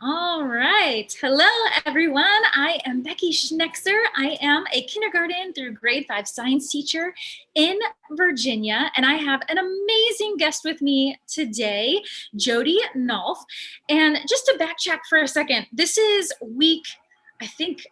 All right. Hello, everyone. I am Becky Schnexer. I am a kindergarten through grade 5 science teacher in Virginia, and I have an amazing guest with me today, Jody Nolf. And just to backtrack for a second, this is week I think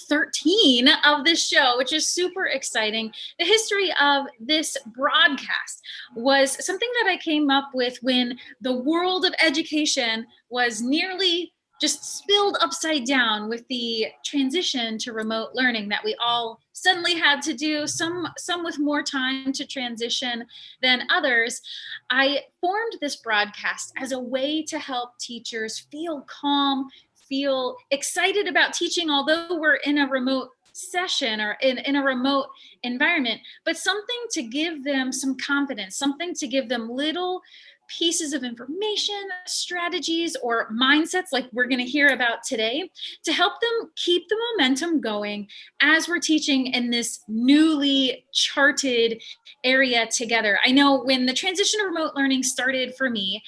13 of this show, which is super exciting. The history of this broadcast was something that I came up with when the world of education was nearly just spilled upside down with the transition to remote learning that we all suddenly had to do, some with more time to transition than others. I formed this broadcast as a way to help teachers feel calm, feel excited about teaching, although we're in a remote session or in a remote environment, but something to give them some confidence, something to give them little pieces of information, strategies, or mindsets like we're going to hear about today to help them keep the momentum going as we're teaching in this newly charted area together. I know when the transition to remote learning started for me,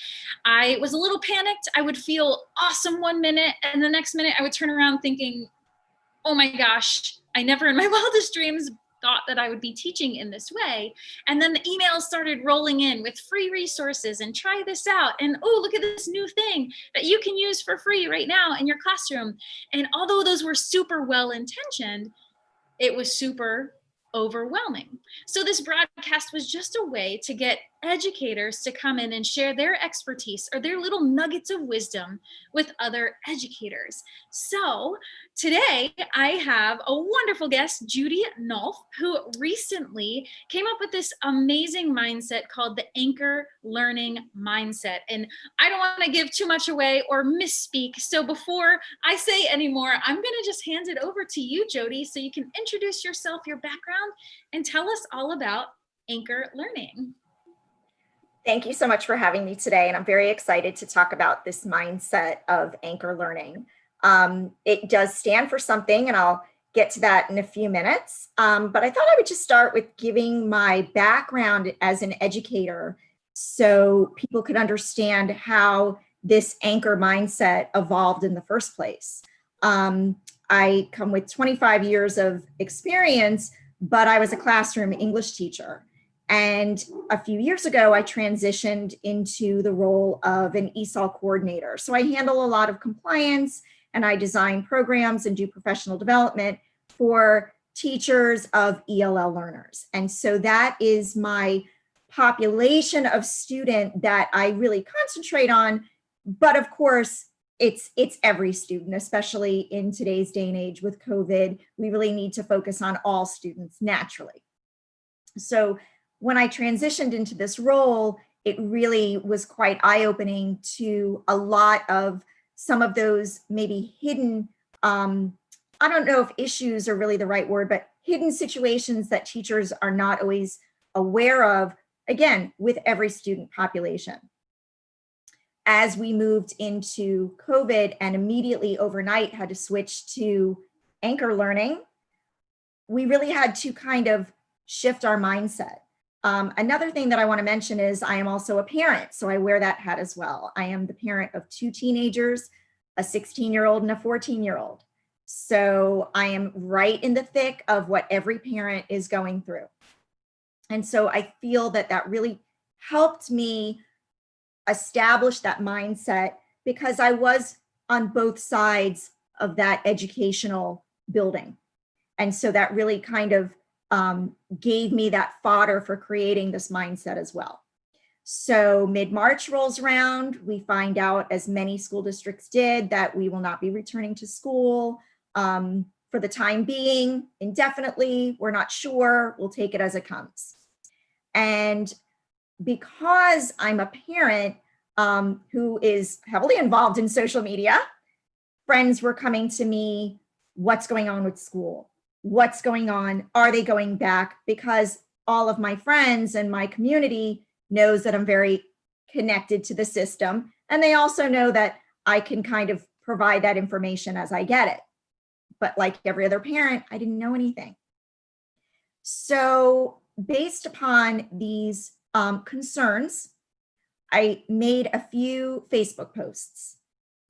I was a little panicked. I would feel awesome one minute, and the next minute I would turn around thinking, oh my gosh, I never in my wildest dreams thought that I would be teaching in this way. And then the emails started rolling in with free resources and try this out. And oh, look at this new thing that you can use for free right now in your classroom. And although those were super well intentioned, it was super overwhelming. So this broadcast was just a way to get educators to come in and share their expertise or their little nuggets of wisdom with other educators. So today I have a wonderful guest, Jody Nolf, who recently came up with this amazing mindset called the anchor learning mindset. And I don't want to give too much away or misspeak. So before I say any more, I'm going to just hand it over to you, Jody, so you can introduce yourself, your background, and tell us all about anchor learning. Thank you so much for having me today. And I'm very excited to talk about this mindset of anchor learning. It does stand for something, and I'll get to that in a few minutes. But I thought I would just start with giving my background as an educator so people could understand how this anchor mindset evolved in the first place. I come with 25 years of experience, but I was a classroom English teacher. And a few years ago, I transitioned into the role of an ESOL coordinator. So I handle a lot of compliance, and I design programs and do professional development for teachers of ELL learners. And so that is my population of student that I really concentrate on. But of course, it's every student, especially in today's day and age with COVID. We really need to focus on all students naturally. So when I transitioned into this role, it really was quite eye-opening to a lot of some of those maybe hidden, I don't know if issues are really the right word, but hidden situations that teachers are not always aware of, again, with every student population. As we moved into COVID and immediately overnight had to switch to anchor learning, we really had to kind of shift our mindset. Another thing that I want to mention is I am also a parent, so I wear that hat as well. I am the parent of 2 teenagers, a 16-year-old and a 14-year-old. So I am right in the thick of what every parent is going through. And so I feel that that really helped me establish that mindset because I was on both sides of that educational building. And so that really kind of gave me that fodder for creating this mindset as well. So mid-March rolls around, we find out, as many school districts did, that we will not be returning to school for the time being, indefinitely. We're not sure, we'll take it as it comes. And because I'm a parent who is heavily involved in social media, friends were coming to me, what's going on with school? What's going on? Are they going back? Because all of my friends and my community knows that I'm very connected to the system. And they also know that I can kind of provide that information as I get it. But like every other parent, I didn't know anything. So based upon these concerns, I made a few Facebook posts.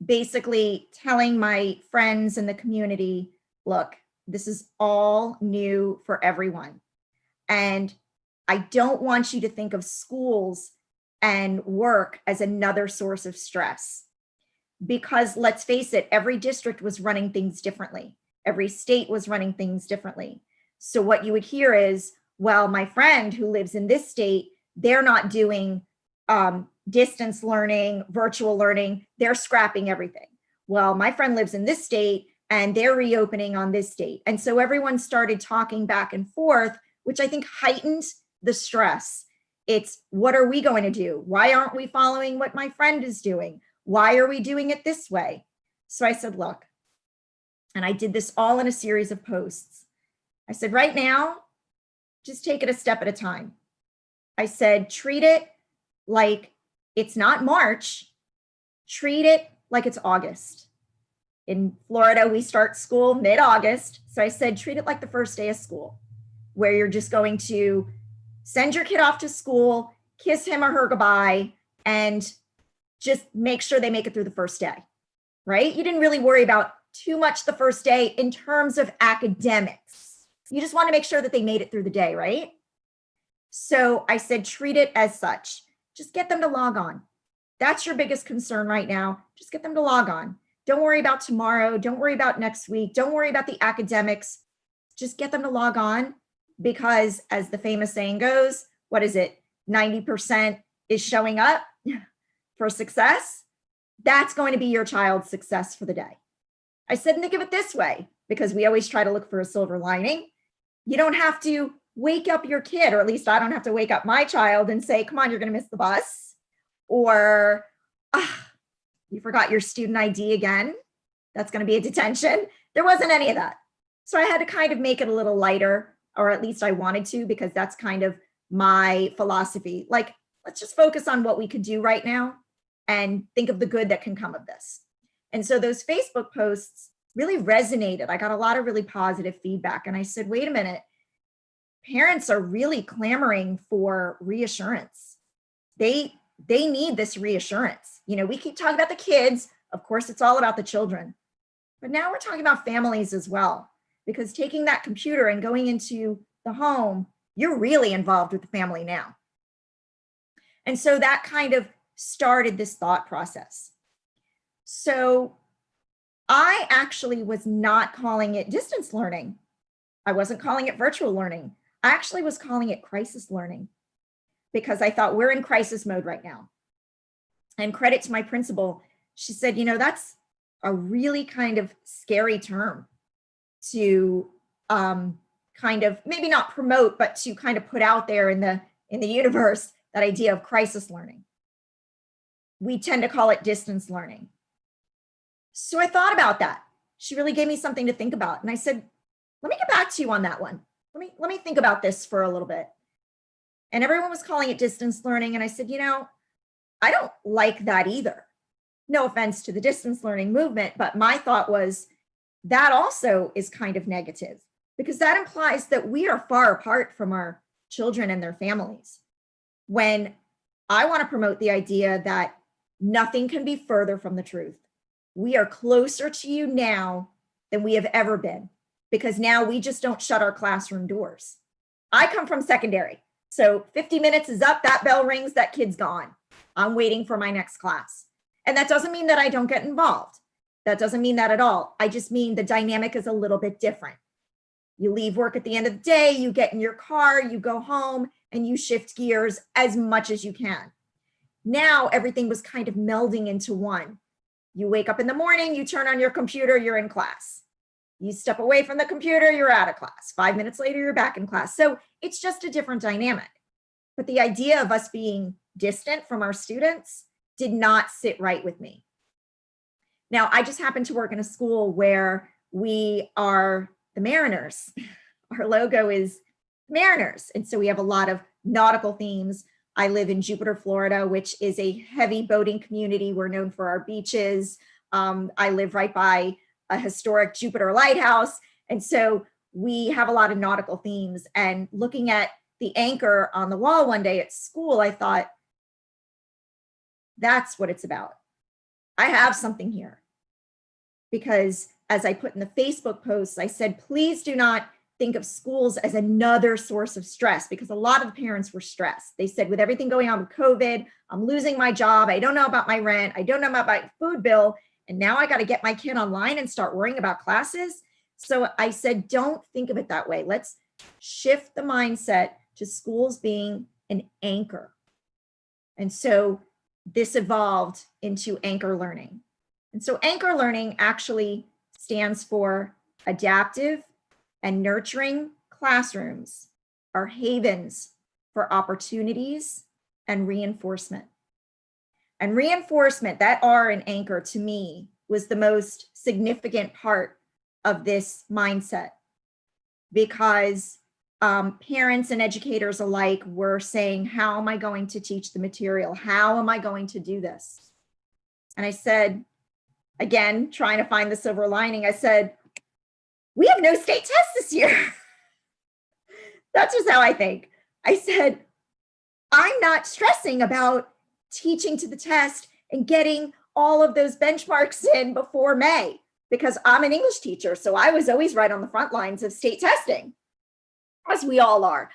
basically telling my friends in the community, look, this is all new for everyone. And I don't want you to think of schools and work as another source of stress. Because let's face it, every district was running things differently. Every state was running things differently. So what you would hear is, well, my friend who lives in this state, they're not doing distance learning, virtual learning, they're scrapping everything. Well, my friend lives in this state and they're reopening on this date. And so everyone started talking back and forth, which I think heightened the stress. It's, what are we going to do? Why aren't we following what my friend is doing? Why are we doing it this way? So I said, look, and I did this all in a series of posts. I said, right now, just take it a step at a time. I said, treat it like it's not March, treat it like it's August. In Florida, we start school mid-August. So I said, treat it like the first day of school, where you're just going to send your kid off to school, kiss him or her goodbye, and just make sure they make it through the first day, right? You didn't really worry about too much the first day in terms of academics. You just want to make sure that they made it through the day, right? So I said, treat it as such. Just get them to log on. That's your biggest concern right now. Just get them to log on. Don't worry about tomorrow. Don't worry about next week. Don't worry about the academics. Just get them to log on, because as the famous saying goes, what is it? 90% is showing up for success. That's going to be your child's success for the day. I said, think of it this way, because we always try to look for a silver lining. You don't have to wake up your kid, or at least I don't have to wake up my child and say, come on, you're going to miss the bus. Or, you forgot your student ID again. That's going to be a detention. There wasn't any of that. So I had to kind of make it a little lighter, or at least I wanted to, because that's kind of my philosophy. Like, let's just focus on what we could do right now and think of the good that can come of this. And so those Facebook posts really resonated. I got a lot of really positive feedback. And I said, wait a minute, parents are really clamoring for reassurance. They need this reassurance. You know, we keep talking about the kids. Of course, it's all about the children. But now we're talking about families as well, because taking that computer and going into the home, you're really involved with the family now. And so that kind of started this thought process. So I actually was not calling it distance learning. I wasn't calling it virtual learning. I actually was calling it crisis learning, because I thought we're in crisis mode right now. And credit to my principal, she said, you know, that's a really kind of scary term to kind of maybe not promote, but to kind of put out there in the universe, that idea of crisis learning. We tend to call it distance learning. So I thought about that. She really gave me something to think about. And I said, let me get back to you on that one. Let me think about this for a little bit. And everyone was calling it distance learning. And I said, you know, I don't like that either. No offense to the distance learning movement, but my thought was that also is kind of negative, because that implies that we are far apart from our children and their families. When I want to promote the idea that nothing can be further from the truth. We are closer to you now than we have ever been, because now we just don't shut our classroom doors. I come from secondary. So 50 minutes is up, that bell rings, that kid's gone. I'm waiting for my next class. And that doesn't mean that I don't get involved. That doesn't mean that at all. I just mean the dynamic is a little bit different. You leave work at the end of the day, you get in your car, you go home, and you shift gears as much as you can. Now everything was kind of melding into one. You wake up in the morning, you turn on your computer, you're in class. You step away from the computer, you're out of class. 5 minutes later, you're back in class. So it's just a different dynamic. But the idea of us being distant from our students did not sit right with me. Now, I just happen to work in a school where we are the Mariners. Our logo is Mariners. And so we have a lot of nautical themes. I live in Jupiter, Florida, which is a heavy boating community. We're known for our beaches. I live right by a historic Jupiter lighthouse. And so we have a lot of nautical themes. And looking at the anchor on the wall one day at school, I thought, that's what it's about. I have something here. Because as I put in the Facebook posts, I said, please do not think of schools as another source of stress, because a lot of the parents were stressed. They said, with everything going on with COVID, I'm losing my job. I don't know about my rent. I don't know about my food bill. And now I got to get my kid online and start worrying about classes. So I said, don't think of it that way. Let's shift the mindset to schools being an anchor. And so this evolved into anchor learning. And so anchor learning actually stands for adaptive and nurturing classrooms are havens for opportunities and reinforcement. And reinforcement, that R in anchor, to me was the most significant part of this mindset, because parents and educators alike were saying, how am I going to teach the material? How am I going to do this? And I said, again, trying to find the silver lining, I said, we have no state tests this year. That's just how I think. I said, I'm not stressing about teaching to the test and getting all of those benchmarks in before May, because I'm an English teacher. So I was always right on the front lines of state testing, as we all are.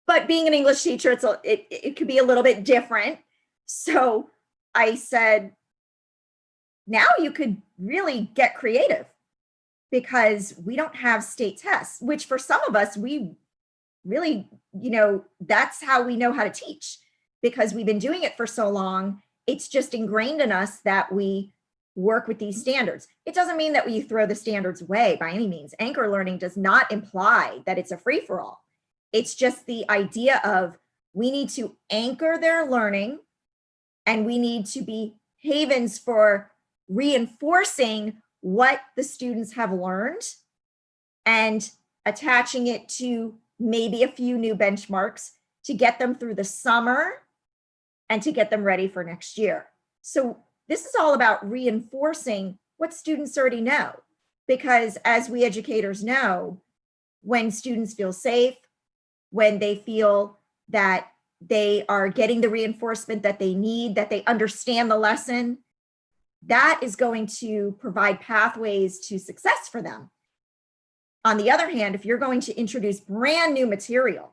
But being an English teacher, it could be a little bit different. So I said, now you could really get creative, because we don't have state tests, which for some of us, we really, that's how we know how to teach, because we've been doing it for so long. It's just ingrained in us that we work with these standards. It doesn't mean that we throw the standards away by any means. Anchor learning does not imply that it's a free-for-all. It's just the idea of, we need to anchor their learning, and we need to be havens for reinforcing what the students have learned and attaching it to maybe a few new benchmarks to get them through the summer and to get them ready for next year. So this is all about reinforcing what students already know, because as we educators know, when students feel safe, when they feel that they are getting the reinforcement that they need, that they understand the lesson, that is going to provide pathways to success for them. On the other hand, if you're going to introduce brand new material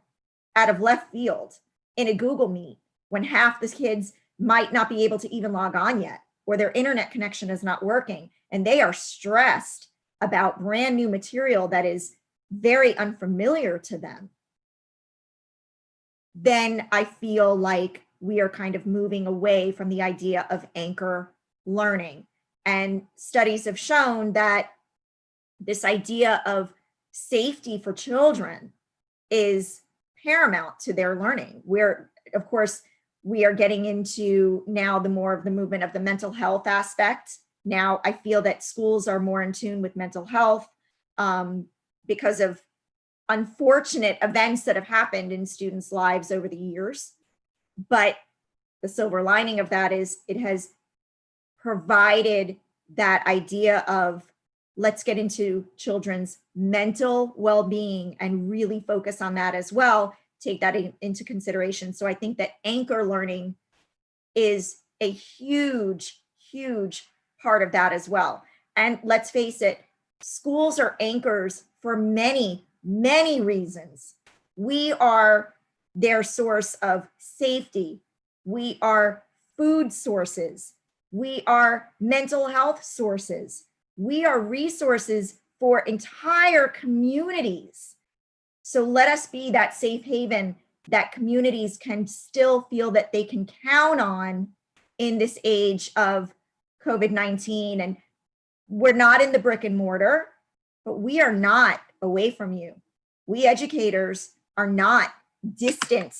out of left field in a Google Meet, when half the kids might not be able to even log on yet, or their internet connection is not working, and they are stressed about brand new material that is very unfamiliar to them, then I feel like we are kind of moving away from the idea of anchor learning. And studies have shown that this idea of safety for children is paramount to their learning. Where, of course, we are getting into now the more of the movement of the mental health aspect. Now I feel that schools are more in tune with mental health because of unfortunate events that have happened in students' lives over the years. But the silver lining of that is it has provided that idea of, let's get into children's mental well-being and really focus on that as well, take that into consideration. So I think that anchor learning is a huge, huge part of that as well. And let's face it, schools are anchors for many, many reasons. We are their source of safety. We are food sources. We are mental health sources. We are resources for entire communities. So let us be that safe haven that communities can still feel that they can count on in this age of COVID-19. And we're not in the brick and mortar, but we are not away from you. We educators are not distant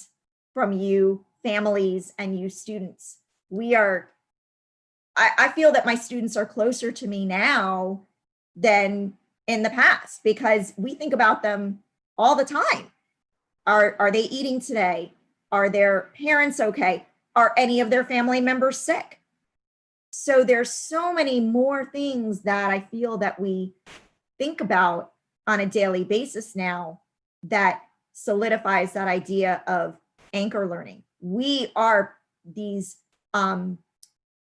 from you families and you students. We are, I feel that my students are closer to me now than in the past, because we think about them all the time. Are they eating today? Are their parents okay? Are any of their family members sick? So there's so many more things that I feel that we think about on a daily basis now that solidifies that idea of anchor learning. We are these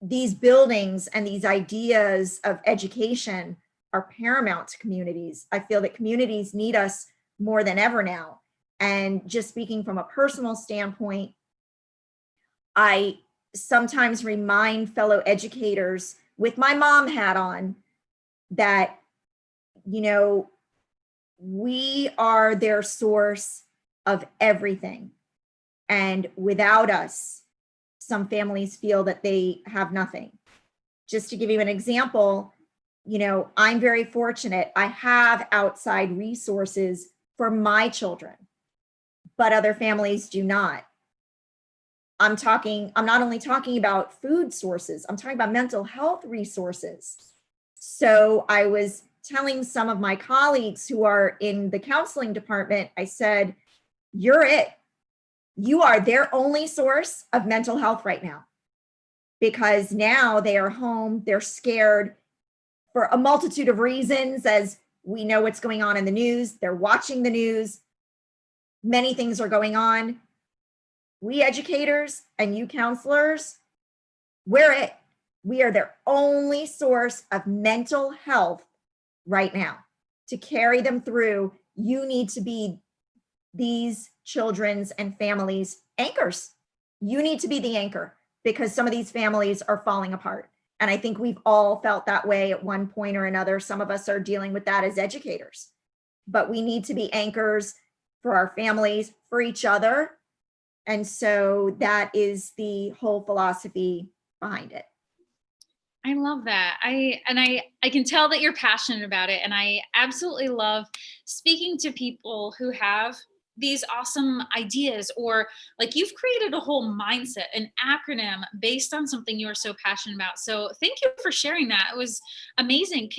these buildings and these ideas of education are paramount to communities. I feel that communities need us more than ever now. And just speaking from a personal standpoint, I sometimes remind fellow educators with my mom hat on that, you know, we are their source of everything. And without us, some families feel that they have nothing. Just to give you an example, you know, I'm very fortunate. I have outside resources for my children, but other families do not. I'm not only talking about food sources, I'm talking about mental health resources. So I was telling some of my colleagues who are in the counseling department, I said, you're it. You are their only source of mental health right now, because now they are home, they're scared for a multitude of reasons, as we know what's going on in the news. They're watching the news. Many things are going on. We educators and you counselors, we're it. We are their only source of mental health right now. To carry them through, you need to be these children's and families' anchors. You need to be the anchor, because some of these families are falling apart. And I think we've all felt that way at one point or another. Some of us are dealing with that as educators, but we need to be anchors for our families, for each other. And so that is the whole philosophy behind it. I love that. I can tell that you're passionate about it. And I absolutely love speaking to people who have these awesome ideas, or like you've created a whole mindset, an acronym based on something you are so passionate about. So thank you for sharing that. It was amazing.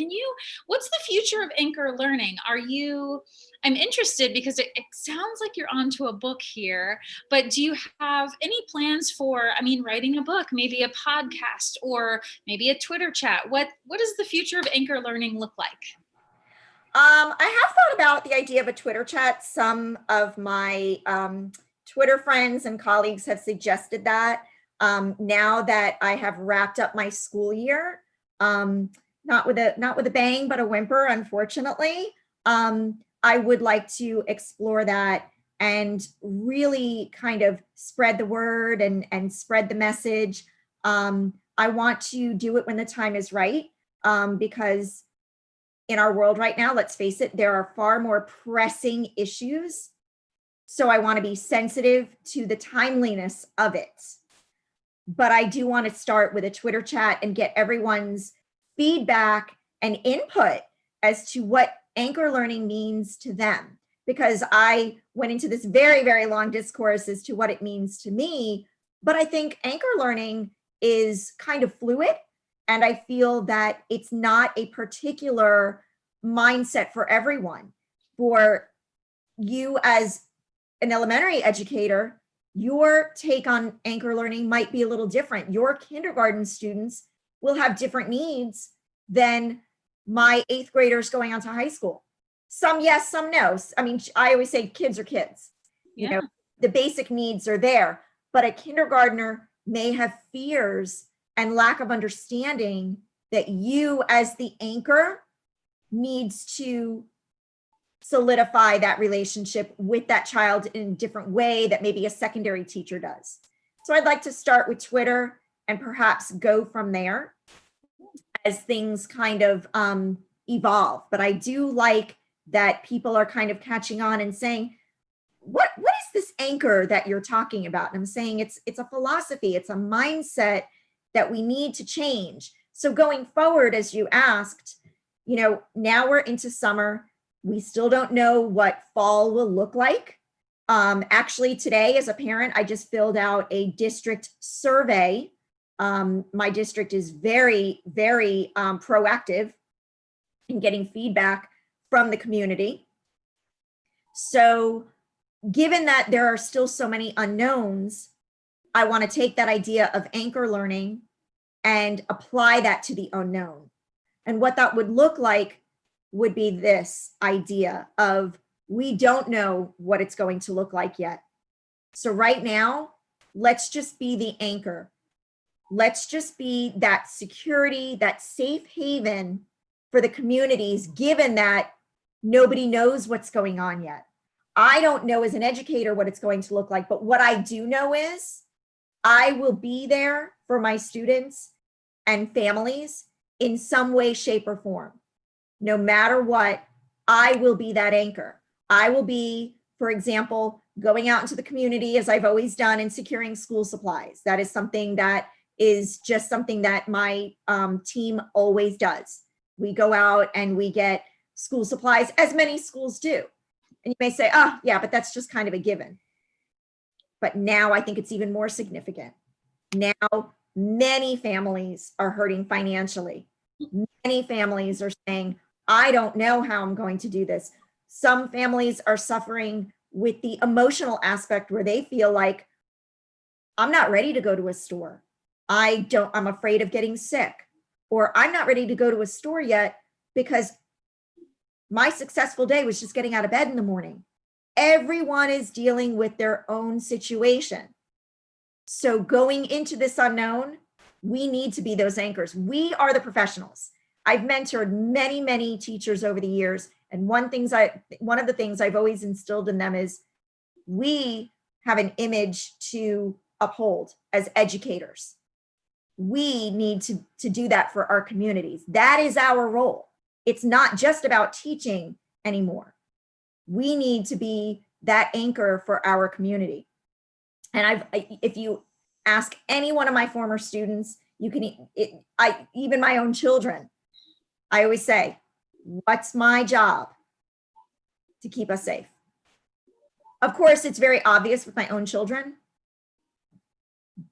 What's the future of Anchor Learning? I'm interested because it sounds like you're onto a book here, but do you have any plans for, writing a book, maybe a podcast, or maybe a Twitter chat? What does the future of Anchor Learning look like? I have thought about the idea of a Twitter chat. Some of my Twitter friends and colleagues have suggested that. Now that I have wrapped up my school year, not with a bang, but a whimper, unfortunately, I would like to explore that and really kind of spread the word and spread the message. I want to do it when the time is right, because in our world right now, let's face it, there are far more pressing issues. So I want to be sensitive to the timeliness of it. But I do want to start with a Twitter chat and get everyone's feedback and input as to what Anchor Learning means to them. Because I went into this very, very long discourse as to what it means to me. But I think Anchor Learning is kind of fluid. And I feel that it's not a particular mindset for everyone. For you as an elementary educator, your take on Anchor Learning might be a little different. Your kindergarten students will have different needs than my 8th graders going on to high school. Some yes, some no. I always say kids are kids. Yeah. You know, the basic needs are there, but a kindergartner may have fears and lack of understanding that you as the anchor needs to solidify that relationship with that child in a different way that maybe a secondary teacher does. So I'd like to start with Twitter and perhaps go from there as things kind of evolve. But I do like that people are kind of catching on and saying, what is this anchor that you're talking about? And I'm saying it's a philosophy, it's a mindset that we need to change. So going forward, as you asked, now we're into summer. We still don't know what fall will look like. Actually, today as a parent, I just filled out a district survey. My district is very, very proactive in getting feedback from the community. So given that there are still so many unknowns, I want to take that idea of Anchor Learning and apply that to the unknown. And what that would look like would be this idea of, we don't know what it's going to look like yet. So right now, let's just be the anchor. Let's just be that security, that safe haven for the communities, given that nobody knows what's going on yet. I don't know as an educator what it's going to look like, but what I do know is I will be there for my students and families in some way, shape, or form. No matter what, I will be that anchor. I will be, for example, going out into the community as I've always done and securing school supplies. That is something that is just something that my team always does. We go out and we get school supplies, as many schools do. And you may say, oh, yeah, but that's just kind of a given. But now I think it's even more significant. Now, many families are hurting financially. Many families are saying, I don't know how I'm going to do this. Some families are suffering with the emotional aspect where they feel like, I'm not ready to go to a store. I'm afraid of getting sick, or I'm not ready to go to a store yet because my successful day was just getting out of bed in the morning. Everyone is dealing with their own situation. So going into this unknown, we need to be those anchors. We are the professionals. I've mentored many, many teachers over the years. And one of the things I've always instilled in them is we have an image to uphold as educators. We need to do that for our communities. That is our role. It's not just about teaching anymore. We need to be that anchor for our community. And if you ask any one of my former students, even my own children, I always say, what's my job? To keep us safe. Of course, it's very obvious with my own children,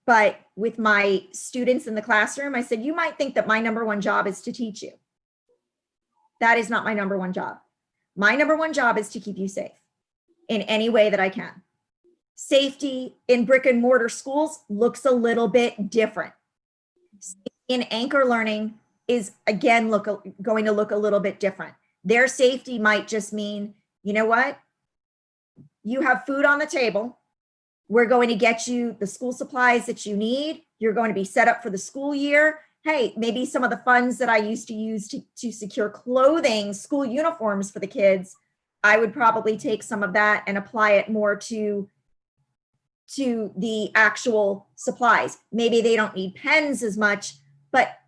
but with my students in the classroom, I said, you might think that my number one job is to teach you. That is not my number one job. My number one job is to keep you safe in any way that I can. Safety in brick and mortar schools looks a little bit different. In anchor learning is, again, going to look a little bit different. Their safety might just mean, you know what? You have food on the table. We're going to get you the school supplies that you need. You're going to be set up for the school year. Hey, maybe some of the funds that I used to use to secure clothing, school uniforms for the kids, I would probably take some of that and apply it more to the actual supplies. Maybe they don't need pens as much, but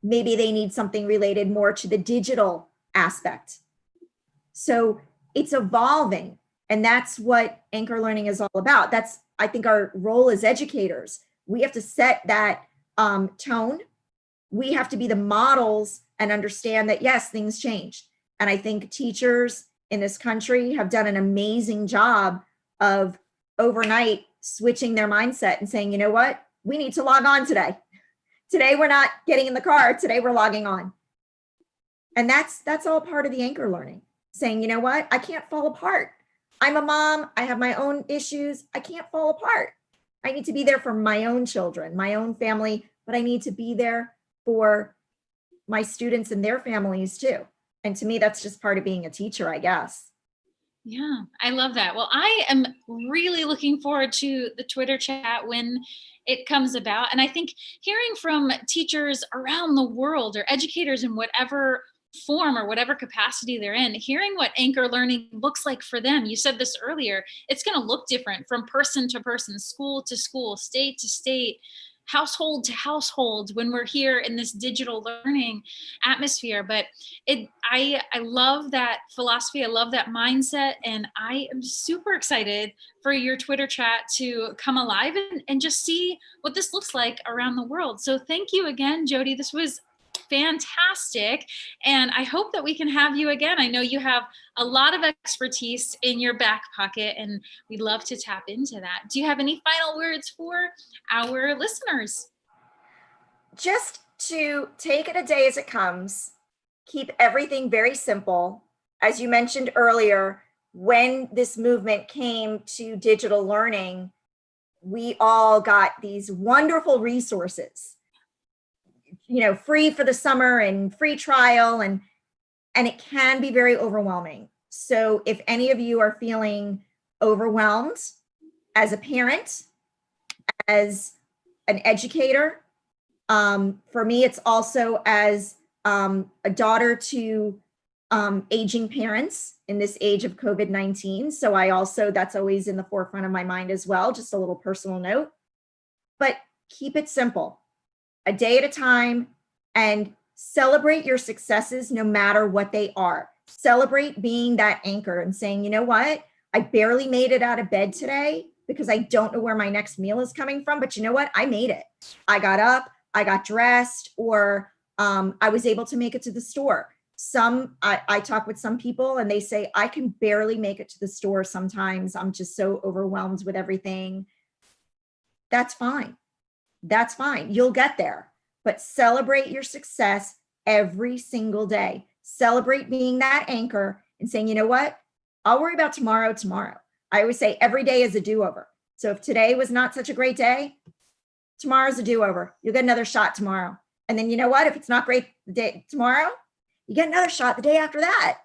maybe they need something related more to the digital aspect. So it's evolving, and that's what anchor learning is all about. That's, I think, our role as educators. We have to set that tone. We have to be the models and understand that, yes, things change. And I think teachers in this country have done an amazing job of overnight switching their mindset and saying, you know what, we need to log on today. Today, we're not getting in the car. Today, we're logging on. And that's all part of the anchor learning, saying, you know what, I can't fall apart. I'm a mom. I have my own issues. I can't fall apart. I need to be there for my own children, my own family, but I need to be there for my students and their families too. And to me, that's just part of being a teacher, I guess. Yeah, I love that. Well, I am really looking forward to the Twitter chat when it comes about. And I think hearing from teachers around the world or educators in whatever form or whatever capacity they're in, hearing what anchor learning looks like for them. You said this earlier, it's going to look different from person to person, school to school, state to state, household to household when we're here in this digital learning atmosphere. But I love that philosophy. I love that mindset. And I am super excited for your Twitter chat to come alive and just see what this looks like around the world. So thank you again, Jody. This was fantastic. And I hope that we can have you again. I know you have a lot of expertise in your back pocket, and we'd love to tap into that. Do you have any final words for our listeners? Just to take it a day as it comes, keep everything very simple. As you mentioned earlier, when this movement came to digital learning, we all got these wonderful resources, free for the summer and free trial, and it can be very overwhelming. So if any of you are feeling overwhelmed as a parent, as an educator, For me, it's also as a daughter to aging parents in this age of COVID-19. So that's always in the forefront of my mind as well, just a little personal note. But keep it simple, a day at a time, and celebrate your successes no matter what they are. Celebrate being that anchor and saying, you know what? I barely made it out of bed today because I don't know where my next meal is coming from. But you know what? I made it. I got up, I got dressed, or I was able to make it to the store. I talk with some people and they say, I can barely make it to the store sometimes. I'm just so overwhelmed with everything. That's fine. That's fine. You'll get there. But celebrate your success every single day. Celebrate being that anchor and saying, you know what? I'll worry about tomorrow. I always say every day is a do-over. So if today was not such a great day, tomorrow's a do-over. You'll get another shot tomorrow. And then you know what? If it's not great the day tomorrow, you get another shot the day after that.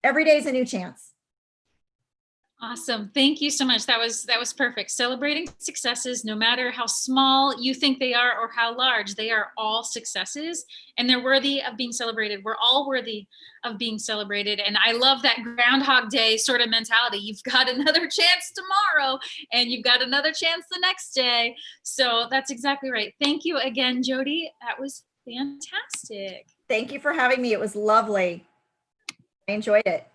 Every day is a new chance. Awesome. Thank you so much. That was perfect. Celebrating successes, no matter how small you think they are or how large, they are all successes and they're worthy of being celebrated. We're all worthy of being celebrated. And I love that Groundhog Day sort of mentality. You've got another chance tomorrow and you've got another chance the next day. So that's exactly right. Thank you again, Jody. That was fantastic. Thank you for having me. It was lovely. I enjoyed it.